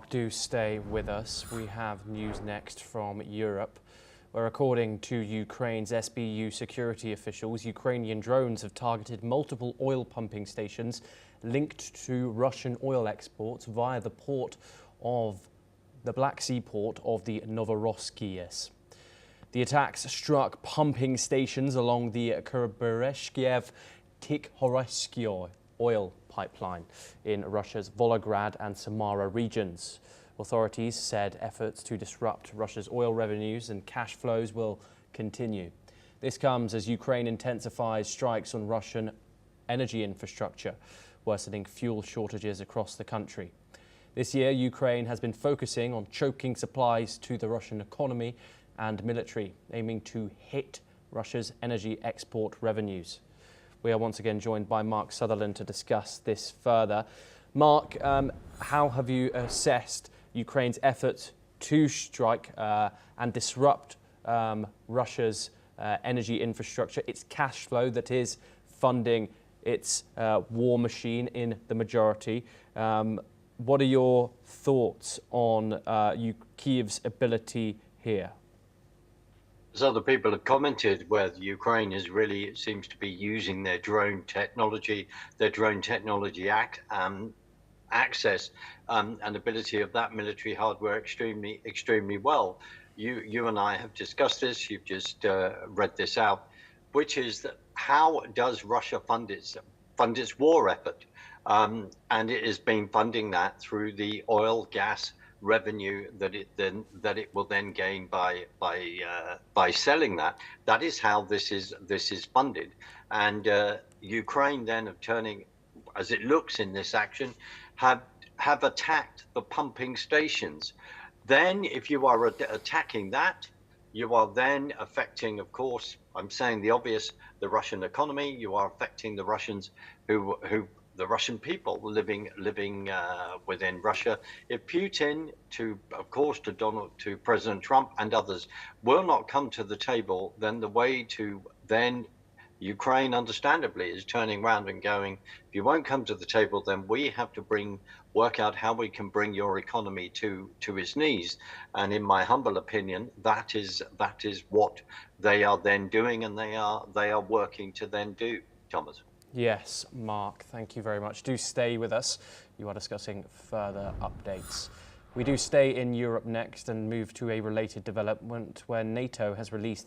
Mark, do stay with us. We have news next from Europe, where according to Ukraine's SBU security officials, Ukrainian drones have targeted multiple oil pumping stations linked to Russian oil exports via the Black Sea port of the Novorossiysk. The attacks struck pumping stations along the Khyberezhskev-Tikhorezhskoye oil pipeline in Russia's Volgograd and Samara regions. Authorities said efforts to disrupt Russia's oil revenues and cash flows will continue. This comes as Ukraine intensifies strikes on Russian energy infrastructure, worsening fuel shortages across the country. This year, Ukraine has been focusing on choking supplies to the Russian economy and military, aiming to hit Russia's energy export revenues. We are once again joined by Mark Sutherland to discuss this further. Mark, how have you assessed Ukraine's efforts to strike and disrupt Russia's energy infrastructure, its cash flow that is funding its war machine in the majority? What are your thoughts on Kyiv's ability here? As other people have commented, where Ukraine is really, it seems to be using their drone technology access and ability of that military hardware extremely well. You and I have discussed this. You've just read this out, which is that how does Russia fund its war effort? And it has been funding that through the oil, gas revenue that it will then gain by selling that. That is how this is funded. And Ukraine then of turning, as it looks in this action, have attacked the pumping stations. Then if you are attacking that, you are then affecting, of course, I'm saying the obvious, the Russian economy. You are affecting the Russians the Russian people living within Russia. If Putin, to President Trump and others, will not come to the table, then the way to then Ukraine, understandably, is turning around and going, if you won't come to the table, then we have to work out how we can bring your economy to its knees. And in my humble opinion, that is what they are then doing, and they are working to then do, Thomas. Yes, Mark, thank you very much. Do stay with us. You are discussing further updates. We do stay in Europe next and move to a related development where NATO has released